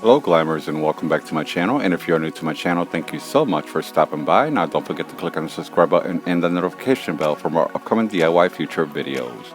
Hello Glamours and welcome back to my channel, and if you're new to my channel, thank you so much for stopping by. Now don't forget to click on the subscribe button and the notification bell for more upcoming DIY future videos.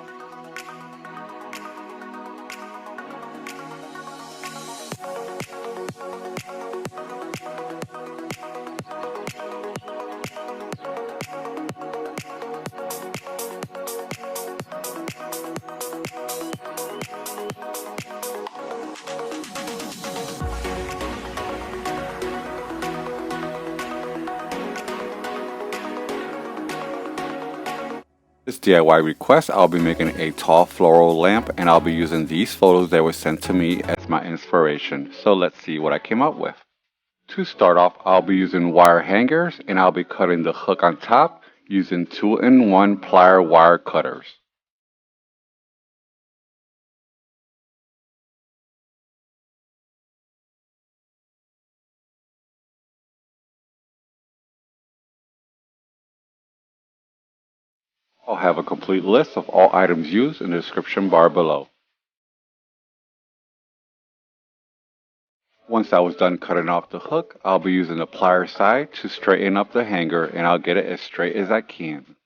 This DIY request, I'll be making a tall floral lamp, and I'll be using these photos that were sent to me as my inspiration. So let's see what I came up with. To start off, I'll be using wire hangers, and I'll be cutting the hook on top using 2-in-1 plier wire cutters. I'll have a complete list of all items used in the description bar below. Once I was done cutting off the hook, I'll be using the plier side to straighten up the hanger, and I'll get it as straight as I can.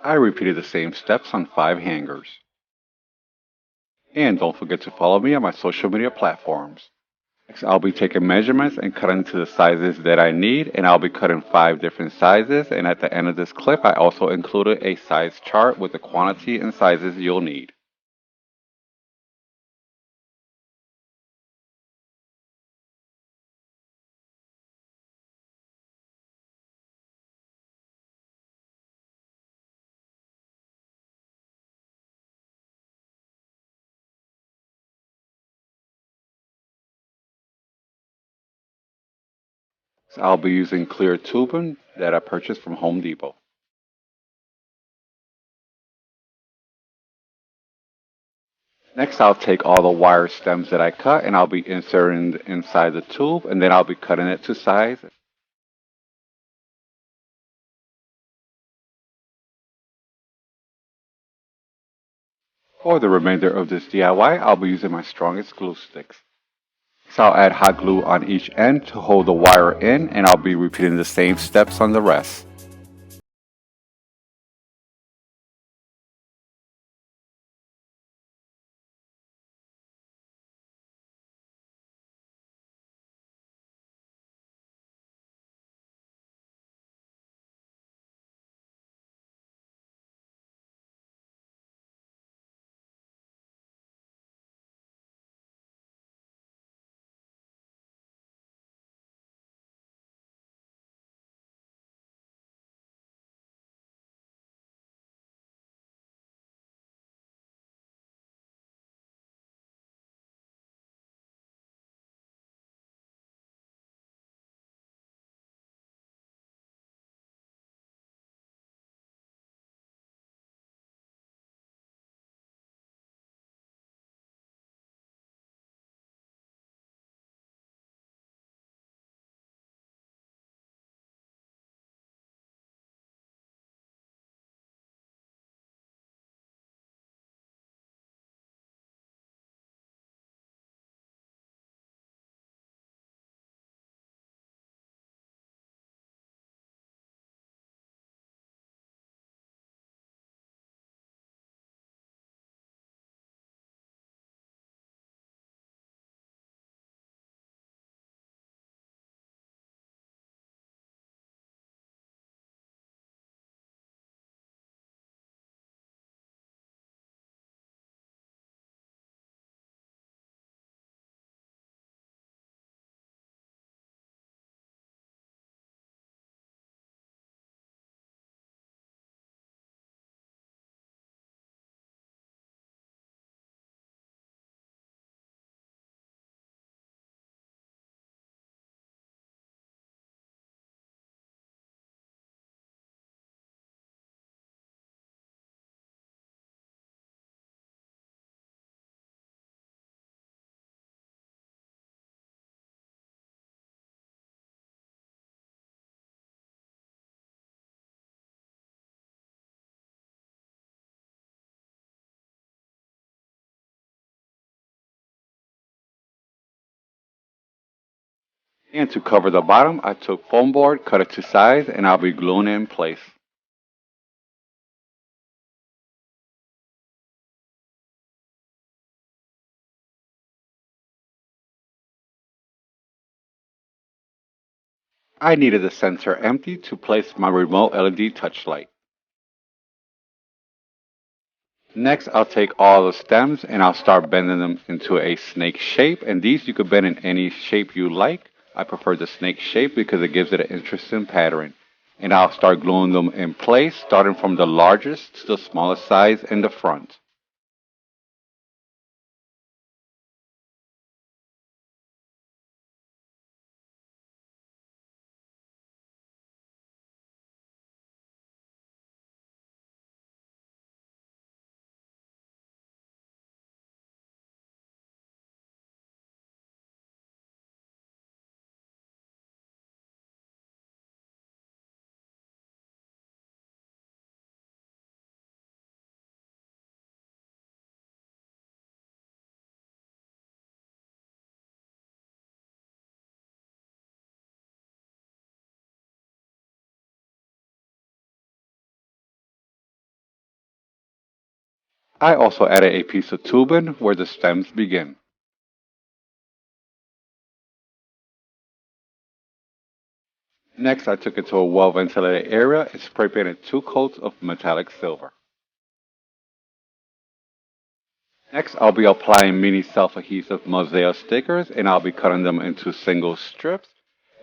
I repeated the same steps on 5 hangers. And don't forget to follow me on my social media platforms. Next, I'll be taking measurements and cutting to the sizes that I need, and I'll be cutting 5 different sizes, and at the end of this clip I also included a size chart with the quantity and sizes you'll need. So I'll be using clear tubing that I purchased from Home Depot. Next, I'll take all the wire stems that I cut, and I'll be inserting inside the tube, and then I'll be cutting it to size. For the remainder of this DIY, I'll be using my strongest glue sticks. So I'll add hot glue on each end to hold the wire in, and I'll be repeating the same steps on the rest. And to cover the bottom, I took foam board, cut it to size, and I'll be gluing it in place. I needed the center empty to place my remote LED touch light. Next, I'll take all the stems and I'll start bending them into a snake shape. And these you could bend in any shape you like. I prefer the snake shape because it gives it an interesting pattern. And I'll start gluing them in place, starting from the largest to the smallest size in the front. I also added a piece of tubing where the stems begin. Next, I took it to a well-ventilated area and spray painted 2 coats of metallic silver. Next, I'll be applying mini self-adhesive mosaic stickers and I'll be cutting them into single strips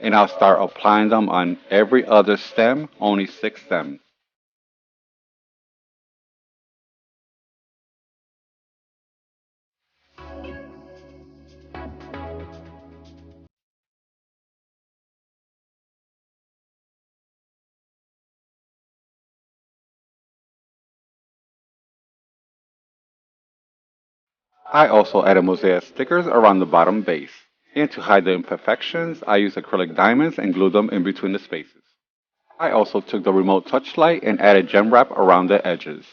and I'll start applying them on every other stem, only 6 stems. I also added mosaic stickers around the bottom base. And to hide the imperfections, I used acrylic diamonds and glued them in between the spaces. I also took the remote touch light and added gem wrap around the edges.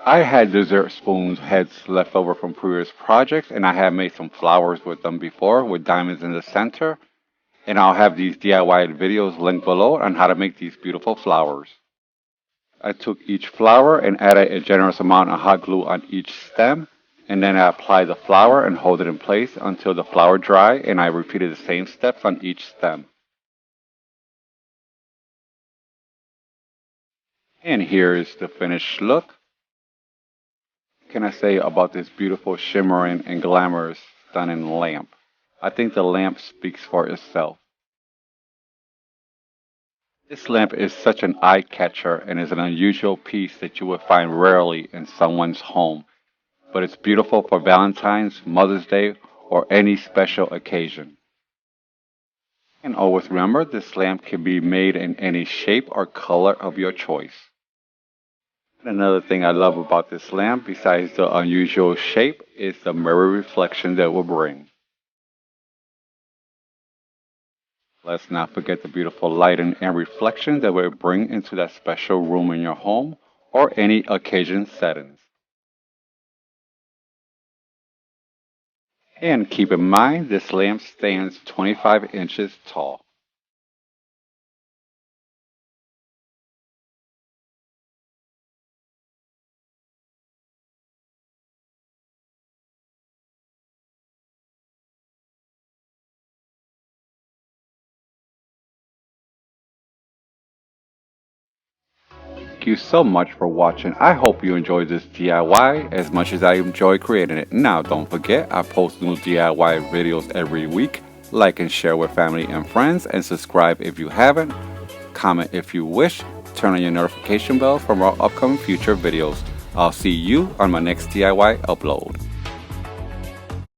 I had dessert spoons heads left over from previous projects and I had made some flowers with them before with diamonds in the center. And I'll have these DIY videos linked below on how to make these beautiful flowers. I took each flower and added a generous amount of hot glue on each stem, and then I applied the flower and hold it in place until the flower dry, and I repeated the same steps on each stem. And here is the finished look. What can I say about this beautiful shimmering and glamorous stunning lamp? I think the lamp speaks for itself. This lamp is such an eye catcher and is an unusual piece that you would find rarely in someone's home, but it's beautiful for Valentine's, Mother's Day, or any special occasion. And always remember, this lamp can be made in any shape or color of your choice. Another thing I love about this lamp, besides the unusual shape, is the mirror reflection that it will bring. Let's not forget the beautiful lighting and reflection that will bring into that special room in your home or any occasion settings. And keep in mind, this lamp stands 25 inches tall. Thank you so much for watching. I hope you enjoyed this DIY as much as I enjoy creating it. Now, don't forget, I post new DIY videos every week. Like and share with family and friends, and subscribe if you haven't. Comment if you wish. Turn on your notification bell for more upcoming future videos. I'll see you on my next DIY upload.